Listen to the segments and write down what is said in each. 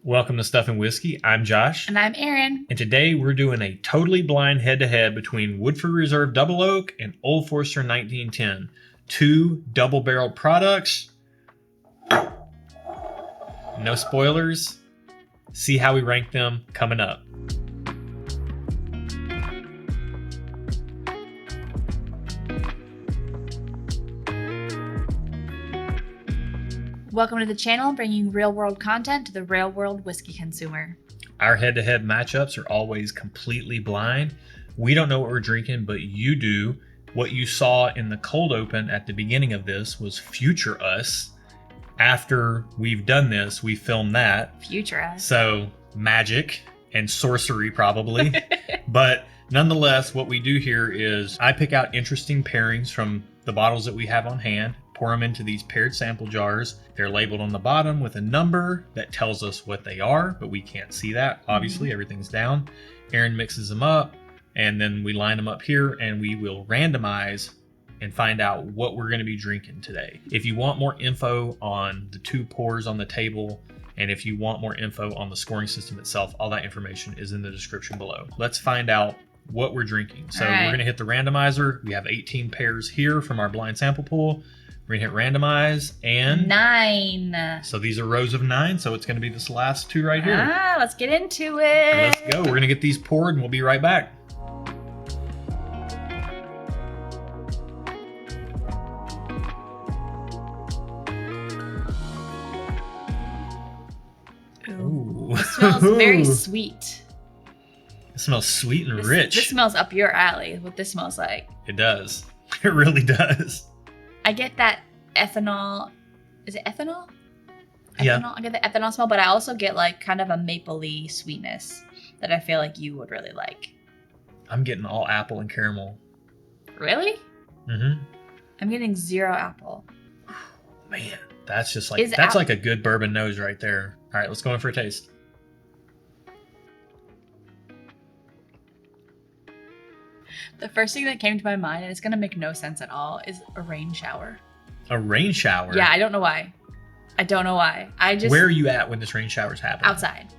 Welcome to Stuff and Whiskey. I'm Josh. And I'm Erin. And today we're doing a totally blind head-to-head between Woodford Reserve Double Oaked and Old Forester 1910. Two double-barreled products. No spoilers. See how we rank them coming up. Welcome to the channel, bringing real-world content to the real-world whiskey consumer. Our head-to-head matchups are always completely blind. We don't know what we're drinking, but you do. What you saw in the cold open at the beginning of this was future us. After we've done this, we filmed that. Future us. So magic and sorcery probably. But nonetheless, what we do here is I pick out interesting pairings from the bottles that we have on hand, pour them into these paired sample jars. They're labeled on the bottom with a number that tells us what they are, but we can't see that. Obviously, everything's down. Erin mixes them up, and then we line them up here, and we will randomize and find out what we're going to be drinking today. If you want more info on the two pours on the table, and if you want more info on the scoring system itself, all that information is in the description below. Let's find out what we're drinking. So we're going to hit the randomizer. We have 18 pairs here from our blind sample pool. We're going to hit randomize and 9. So these are rows of 9. So it's going to be this last two right here. Let's get into it. Let's go. We're going to get these poured and we'll be right back. Ooh. It smells very sweet. It smells sweet and rich. This smells up your alley, what this smells like. It does. It really does. I get that ethanol. Is it ethanol? Yeah. I get the ethanol smell, but I also get like kind of a maple-y sweetness that I feel like you would really like. I'm getting all apple and caramel. Really? Mm-hmm. I'm getting 0 apple. Man, that's just like, that's like a good bourbon nose right there. All right, let's go in for a taste. The first thing that came to my mind, and it's going to make no sense at all, is a rain shower. A rain shower? Yeah, I don't know why. Where are you at when this rain shower's happening? Outside.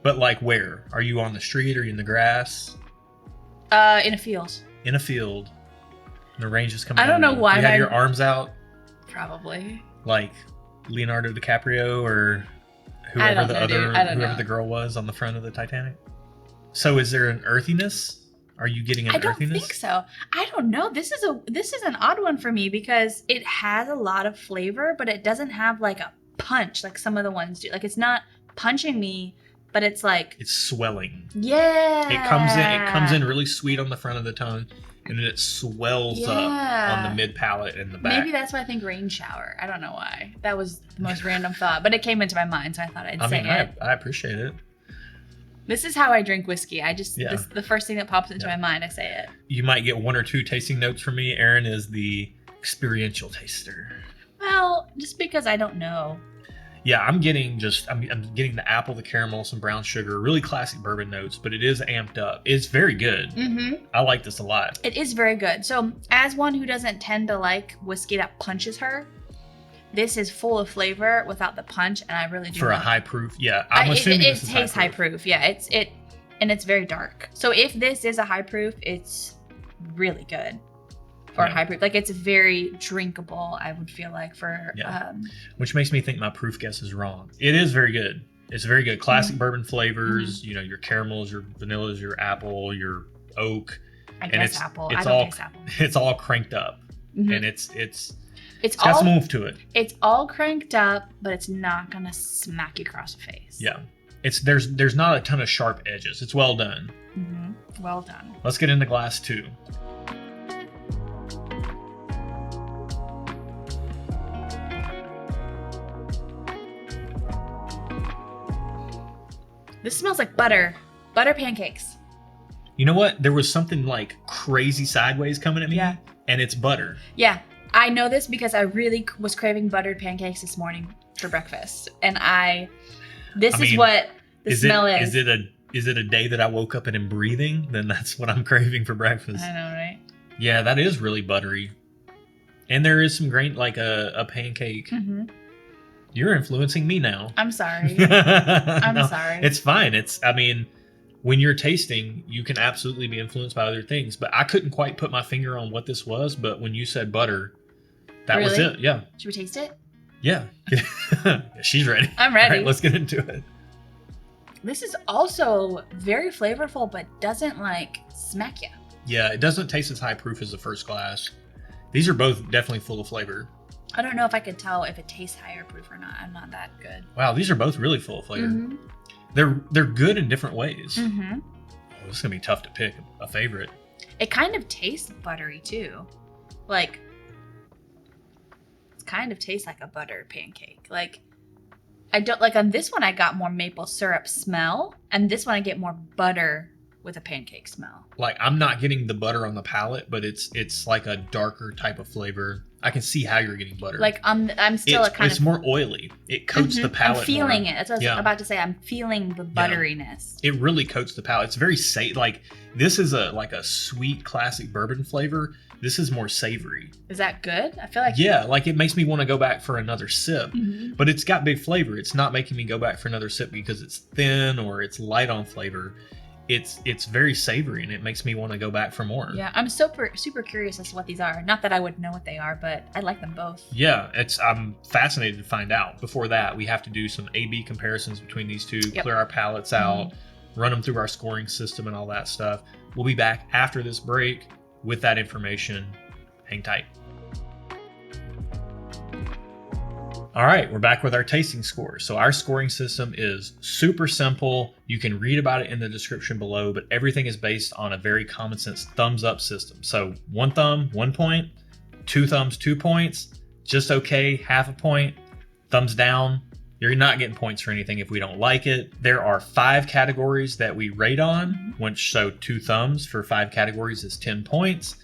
But like where? Are you on the street? Are you in the grass? In a field. In a field. And the rain's just coming I don't know why. Do you have your arms out? Probably. Like Leonardo DiCaprio or whoever the girl was on the front of the Titanic? So is there an earthiness? Are you getting an earthiness? I don't think so. I don't know. This is an odd one for me because it has a lot of flavor, but it doesn't have like a punch like some of the ones do. Like it's not punching me, but it's like it's swelling. Yeah. It comes in really sweet on the front of the tongue, and then it swells up on the mid palate and the back. Maybe that's why I think rain shower. I don't know why. That was the most random thought, but it came into my mind, so I thought I'd say it. I appreciate it. This is how I drink whiskey. This is the first thing that pops into my mind. I say it. You might get 1 or 2 tasting notes from me. Erin is the experiential taster. Well, just because I don't know. Yeah, I'm getting the apple, the caramel, some brown sugar, really classic bourbon notes, but it is amped up. It's very good. Mm-hmm. I like this a lot. It is very good. So as one who doesn't tend to like whiskey that punches her, this is full of flavor without the punch, and I really do. For a high proof, yeah. I'm assuming it tastes high proof. Yeah, and it's very dark. So if this is a high proof, it's really good for a high proof. Like it's very drinkable. I would feel like for which makes me think my proof guess is wrong. It is very good. It's very good. Classic bourbon flavors. You know, your caramels, your vanillas, your apple, your oak. I guess apple. I don't taste apple. It's all cranked up, and it's got all, some oomph to it. It's all cranked up, but it's not gonna smack you across the face. Yeah, there's not a ton of sharp edges. It's well done. Mm-hmm. Well done. Let's get into glass 2. This smells like butter pancakes. You know what? There was something like crazy sideways coming at me, and it's butter. Yeah. I know this because I really was craving buttered pancakes this morning for breakfast, and this is what the smell is. Is it a day that I woke up and am breathing? Then that's what I'm craving for breakfast. I know, right? Yeah, that is really buttery, and there is some grain, like a pancake. Mm-hmm. You're influencing me now. I'm sorry. I'm sorry. It's fine. I mean, when you're tasting, you can absolutely be influenced by other things. But I couldn't quite put my finger on what this was. But when you said butter, that was it. Yeah. Should we taste it? Yeah. She's ready. I'm ready. All right, let's get into it. This is also very flavorful, but doesn't like smack you. Yeah, it doesn't taste as high proof as the first glass. These are both definitely full of flavor. I don't know if I could tell if it tastes higher proof or not. I'm not that good. Wow, these are both really full of flavor. Mm-hmm. They're good in different ways. Mm-hmm. Oh, this is gonna be tough to pick a favorite. It kind of tastes buttery too. Like, it kind of tastes like a butter pancake. Like, I don't like on this one I got more maple syrup smell, and this one I get more butter with a pancake smell. Like, I'm not getting the butter on the palate, but it's like a darker type of flavor. I can see how you're getting butter. Like I'm still it's more oily. It coats the palate. I'm feeling more. it. That's what I was about to say. I'm feeling the butteriness. It really coats the palate. It's very like this is like a sweet classic bourbon flavor. This is more savory. Is that good? I feel like like it makes me want to go back for another sip. Mm-hmm. But it's got big flavor. It's not making me go back for another sip because it's thin or it's light on flavor. It's very savory and it makes me want to go back for more. Yeah, I'm super curious as to what these are. Not that I would know what they are, but I like them both. Yeah, I'm fascinated to find out. Before that, we have to do some A/B comparisons between these two, clear our palates out, run them through our scoring system and all that stuff. We'll be back after this break with that information. Hang tight. All right, we're back with our tasting scores. So our scoring system is super simple. You can read about it in the description below, but everything is based on a very common sense thumbs up system. So 1 thumb, 1 point, 2 thumbs, 2 points, just okay, half a point, thumbs down. You're not getting points for anything if we don't like it. There are 5 categories that we rate on, which so 2 thumbs for 5 categories is 10 points.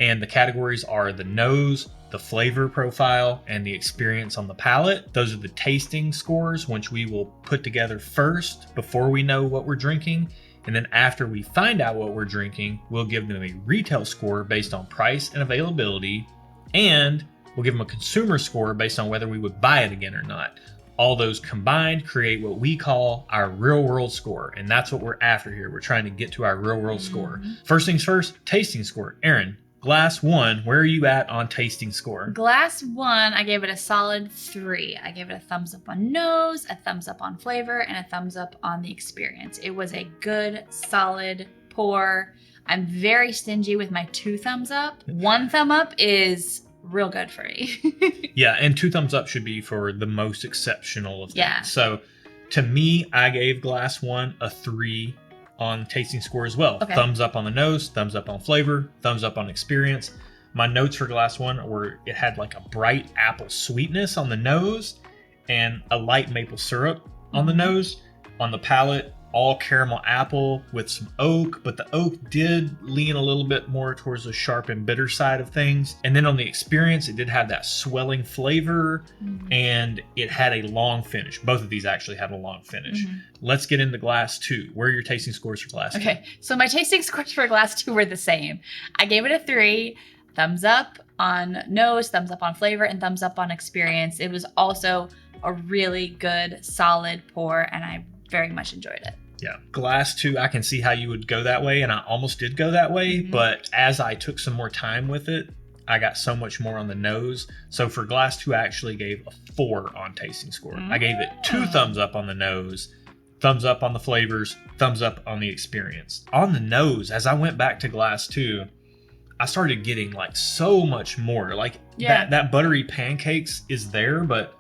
And the categories are the nose, the flavor profile, and the experience on the palate. Those are the tasting scores, which we will put together first before we know what we're drinking. And then after we find out what we're drinking, we'll give them a retail score based on price and availability. And we'll give them a consumer score based on whether we would buy it again or not. All those combined create what we call our real world score. And that's what we're after here. We're trying to get to our real world score. First things first, tasting score. Erin, glass 1, where are you at on tasting score? Glass 1, I gave it a solid 3. I gave it a thumbs up on nose, a thumbs up on flavor, and a thumbs up on the experience. It was a good, solid pour. I'm very stingy with my 2 thumbs up. 1 thumb up is real good for me. Yeah, and 2 thumbs up should be for the most exceptional of things. Yeah. So to me, I gave glass 1 a 3 on tasting score as well. Okay. Thumbs up on the nose, thumbs up on flavor, thumbs up on experience. My notes for glass 1 were it had like a bright apple sweetness on the nose and a light maple syrup on the nose. On the palate, all caramel apple with some oak, but the oak did lean a little bit more towards the sharp and bitter side of things. And then on the experience, it did have that swelling flavor and it had a long finish. Both of these actually had a long finish. Let's get into glass 2. Where are your tasting scores for glass 2? Okay, so my tasting scores for glass 2 were the same. I gave it a 3, thumbs up on nose, thumbs up on flavor, and thumbs up on experience. It was also a really good, solid pour, and I very much enjoyed it. Yeah. Glass 2, I can see how you would go that way, and I almost did go that way, but as I took some more time with it, I got so much more on the nose. So for glass 2, I actually gave a 4 on tasting score. I gave it 2 thumbs up on the nose, thumbs up on the flavors, thumbs up on the experience. On the nose, as I went back to glass 2, I started getting like so much more. Like that buttery pancakes is there, but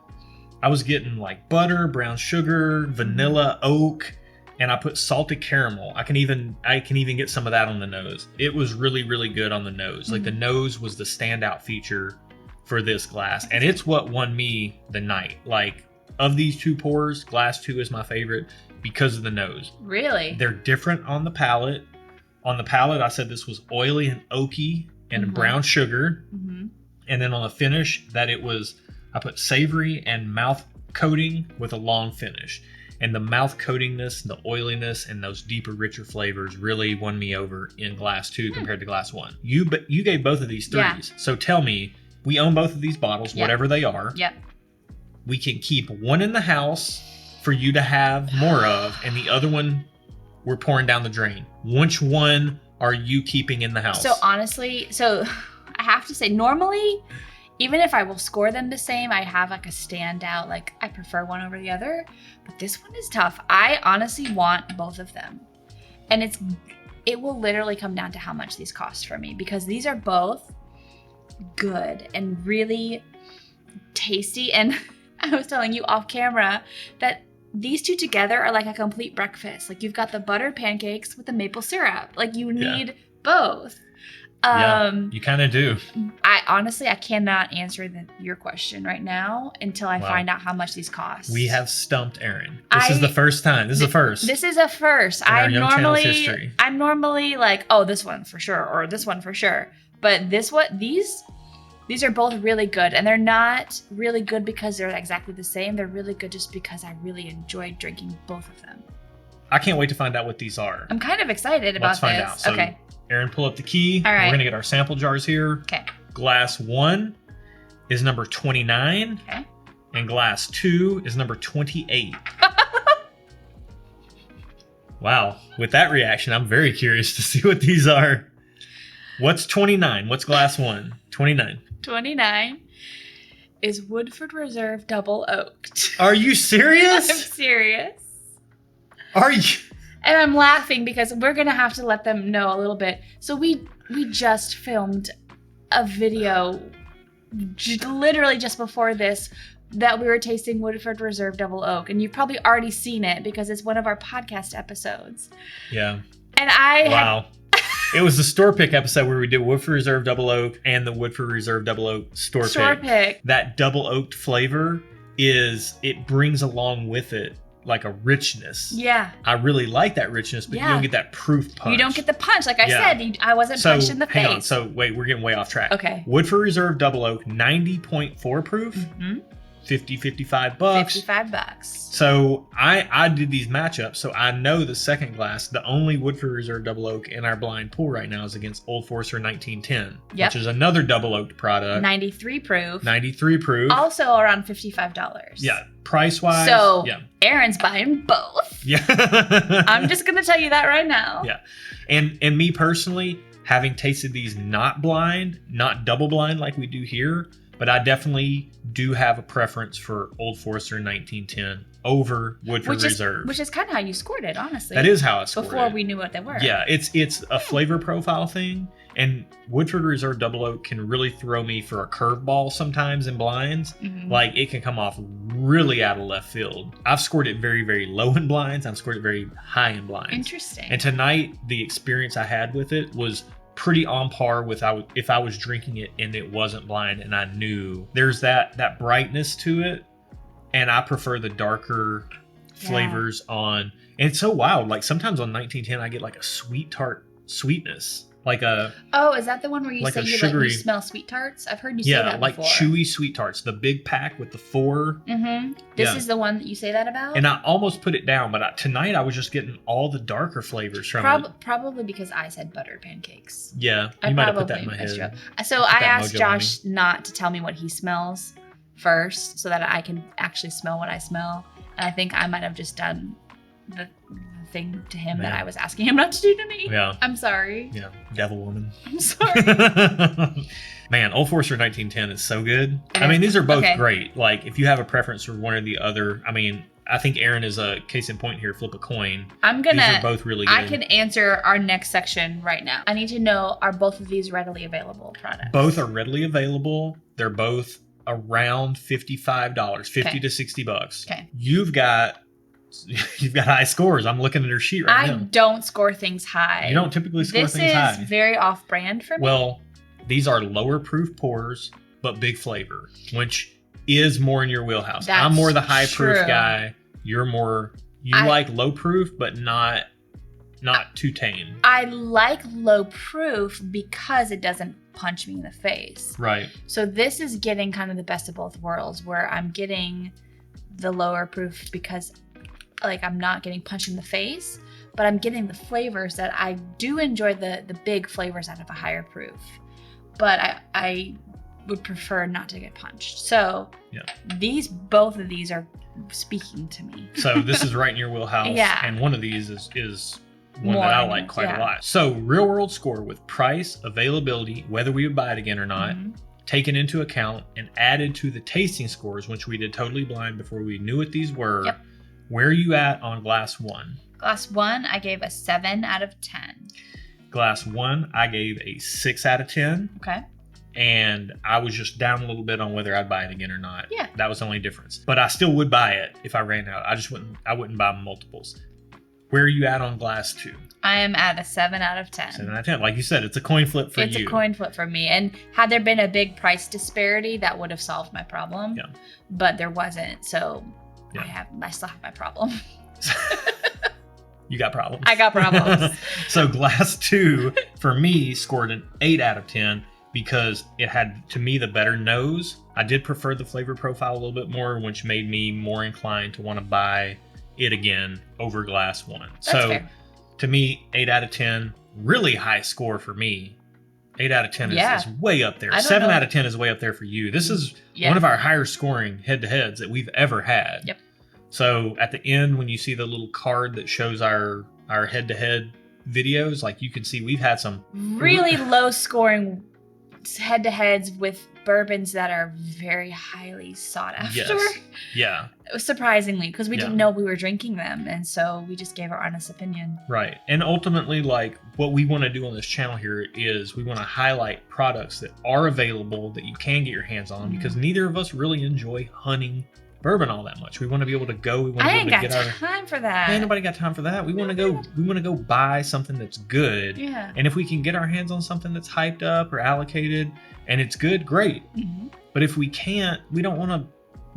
I was getting like butter, brown sugar, vanilla, oak, and I put salted caramel. I can even get some of that on the nose. It was really, really good on the nose. Like the nose was the standout feature for this glass, and it's what won me the night. Like of these 2 pours, glass 2 is my favorite because of the nose. Really? They're different on the palate. On the palate, I said this was oily and oaky and brown sugar. And then on the finish, that it was, I put savory and mouth coating with a long finish. And the mouth coatingness, the oiliness, and those deeper, richer flavors really won me over in glass 2 compared to glass 1. You gave both of these 3s. So tell me, we own both of these bottles, whatever they are. Yep. we can keep one in the house for you to have more of, and the other one we're pouring down the drain. Which one are you keeping in the house? So honestly, I have to say, normally, even if I will score them the same, I have like a standout, like I prefer one over the other, but this one is tough. I honestly want both of them. And it will literally come down to how much these cost for me, because these are both good and really tasty. And I was telling you off camera that these two together are like a complete breakfast. Like you've got the buttered pancakes with the maple syrup. Like you need both. You kind of do. I cannot answer your question right now until I find out how much these cost. We have stumped Erin. This is the first time. This is a first. This is a first. I'm normally like, oh, this one for sure, or this one for sure. But these are both really good, and they're not really good because they're exactly the same. They're really good just because I really enjoyed drinking both of them. I can't wait to find out what these are. I'm kind of excited about this. Let's find out. So, okay. Erin, pull up the key. All right. We're going to get our sample jars here. Okay. Glass 1 is number 29. Okay. And glass 2 is number 28. Wow. With that reaction, I'm very curious to see what these are. What's 29? What's glass 1? 29. 29 is Woodford Reserve Double Oaked. Are you serious? I'm serious. Are you? And I'm laughing because we're going to have to let them know a little bit. So we just filmed a video literally just before this that we were tasting Woodford Reserve Double Oak. And you've probably already seen it because it's one of our podcast episodes. Yeah. And Wow. It was the store pick episode where we did Woodford Reserve Double Oak and the Woodford Reserve Double Oak store pick. That double oaked flavor it brings along with it like a richness. Yeah. I really like that richness, but you don't get that proof punch. You don't get the punch. Like I said, I wasn't punched in the face. Hang on. So wait, we're getting way off track. Okay. Woodford Reserve Double Oak, 90.4 proof. Mm-hmm. $55. $55. So I did these matchups, so I know the second glass, the only Woodford Reserve Double Oak in our blind pool right now is against Old Forester 1910, which is another double oaked product. 93 proof. 93 proof. Also around $55. Yeah, price wise. So Erin's buying both. Yeah. I'm just gonna tell you that right now. Yeah, and me personally, having tasted these not blind, not double blind like we do here. But I definitely do have a preference for Old Forester 1910 over Woodford Reserve. Which is kind of how you scored it, honestly. That is how I scored it. Before we knew what they were. Yeah, it's a flavor profile thing. And Woodford Reserve Double Oak can really throw me for a curveball sometimes in blinds. Mm-hmm. Like, it can come off really out of left field. I've scored it very, very low in blinds. I've scored it very high in blinds. Interesting. And tonight, the experience I had with it was pretty on par with if I was drinking it and it wasn't blind and I knew there's that brightness to it, and I prefer the darker flavors on. And it's so wild. Like sometimes on 1910 I get like a sweet tart sweetness. Like a is that the one where you say you smell sweet tarts? I've heard you say that before. Yeah, like chewy sweet tarts. The big pack with the 4. Mm-hmm. This is the one that you say that about? And I almost put it down, but tonight I was just getting all the darker flavors from it. Probably because I said buttered pancakes. Yeah, you might have put that in my head. So I asked Josh not to tell me what he smells first so that I can actually smell what I smell. And I think I might have just done the thing to him that I was asking him not to do to me. Yeah. I'm sorry. Yeah. Devil woman. I'm sorry. Man, Old Forester 1910 is so good. I mean, these are both great. Like, if you have a preference for one or the other, I mean, I think Erin is a case in point here. Flip a coin. These are both really good. I can answer our next section right now. I need to know, are both of these readily available products? Both are readily available. They're both around $55, $50 to $60. Okay. You've got high scores. I'm looking at her sheet right now. I don't score things high. You don't typically score things high. This is very off-brand for me. Well, these are lower proof pours, but big flavor, which is more in your wheelhouse. I'm more the high proof guy. You're more, like low proof, but not too tame. I like low proof because it doesn't punch me in the face. Right. So this is getting kind of the best of both worlds, where I'm getting the lower proof because like I'm not getting punched in the face, but I'm getting the flavors that I do enjoy, the big flavors out of a higher proof. But I would prefer not to get punched. So Yeah. both of these are speaking to me. So this is right in your wheelhouse. Yeah. And one of these is one More that I than- like quite yeah. a lot. So real world score with price, availability, whether we would buy it again or not, Mhm. taken into account and added to the tasting scores, which we did totally blind before we knew what these were. Yep. Where are you at on glass 1? Glass 1, I gave a 7 out of 10. Glass 1, I gave a 6 out of 10. Okay. And I was just down a little bit on whether I'd buy it again or not. Yeah. That was the only difference. But I still would buy it if I ran out. I wouldn't buy multiples. Where are you at on glass 2? I am at a 7 out of 10. 7 out of 10. Like you said, it's a coin flip for It's you. a coin flip for me. And had there been a big price disparity, that would have solved my problem. Yeah. But there wasn't. So Yeah. I still have my problem. You got problems. I got problems. So glass 2 for me scored an 8 out of 10 because it had, to me, the better nose. I did prefer the flavor profile a little bit more, which made me more inclined to want to buy it again over glass 1. That's So fair. to me, 8 out of 10, really high score for me. 8 out of 10 Yeah. is way up there. I don't 7 know. out of 10 is way up there for you. This is Yeah. one of our higher scoring head-to-heads that we've ever had. Yep. So at the end, when you see the little card that shows our head-to-head videos, like you can see we've had some Really low scoring head to heads with bourbons that are very highly sought after. Yes. Yeah, Surprisingly, because we Yeah. didn't know we were drinking them. And so we just gave our honest opinion. right. And ultimately, like what we want to do on this channel here is we want to highlight products that are available that you can get your hands on, Mhm. because neither of us really enjoy hunting bourbon all that much. We want to be able to go. We want to I be ain't able to got get our. time for that. Ain't nobody got time for that. We want to go. We want to go buy something that's good. Yeah. And if we can get our hands on something that's hyped up or allocated and it's good, great. Mhm. But if we can't, we don't want to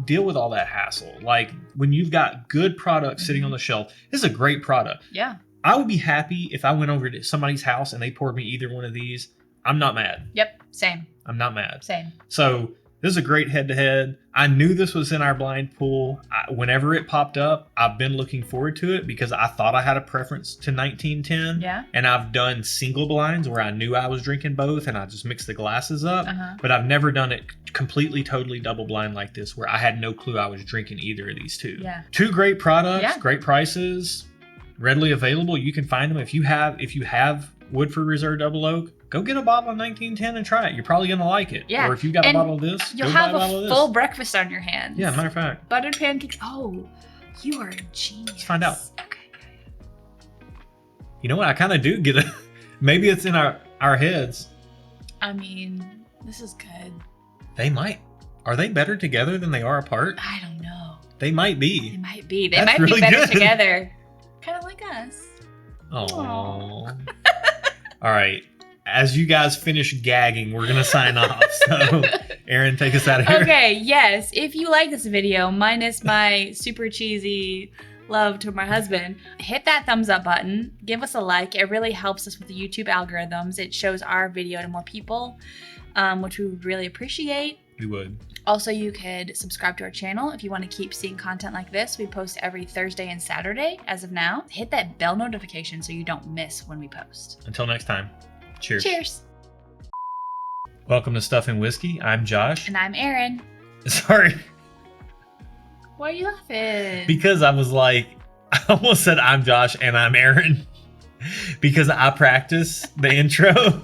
deal with all that hassle. Like when you've got good products sitting on the shelf, this is a great product. Yeah. I would be happy if I went over to somebody's house and they poured me either one of these. I'm not mad. Yep. Same. I'm not mad. Same. So this is a great head-to-head. I knew this was in our blind pool. Whenever it popped up, I've been looking forward to it because I thought I had a preference to 1910. Yeah. And I've done single blinds where I knew I was drinking both and I just mixed the glasses up. Uh-huh. But I've never done it completely, totally double blind like this where I had no clue I was drinking either of these two. Yeah. Two great products, Yeah. great prices, readily available. You can find them if you have Woodford Reserve Double Oak. Go get a bottle of 1910 and try it. You're probably gonna like it. Yeah. Or if you got a And bottle of this, You'll go buy have a bottle of a this. full breakfast on your hands. Yeah, matter of fact. Buttered pancakes. Oh, you are a genius. Let's find out. Okay. You know what? I kind of do get it. Maybe it's in our heads. I mean, this is good. They might. Are they better together than they are apart? I don't know. They might They be. might be. They That's might really be better good. together. Kind of like us. Oh. All right. As you guys finish gagging, we're gonna sign off. So, Aaron, take us out of here. Okay, yes. If you like this video, minus my super cheesy love to my husband, hit that thumbs up button. Give us a like. It really helps us with the YouTube algorithms. It shows our video to more people, which we would really appreciate. We would. Also, you could subscribe to our channel if you want to keep seeing content like this. We post every Thursday and Saturday as of now. Hit that bell notification so you don't miss when we post. Until next time. Cheers. Cheers. Welcome to Stuff and Whiskey. I'm Josh. And I'm Erin. Sorry, Why are you laughing? because I was like, I almost said I'm Josh and I'm Aaron because I practice the intro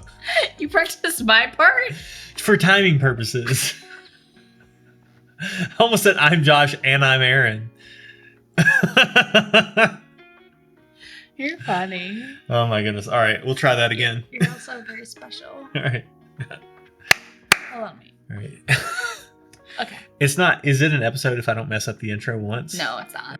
You practiced my part? for timing purposes. I almost said I'm Josh and I'm Aaron. You're funny. Oh my goodness. All right, we'll try that again. You're also very special. All right. Hello, me. All right. Okay. It's not, is it an episode if I don't mess up the intro once? No, it's not.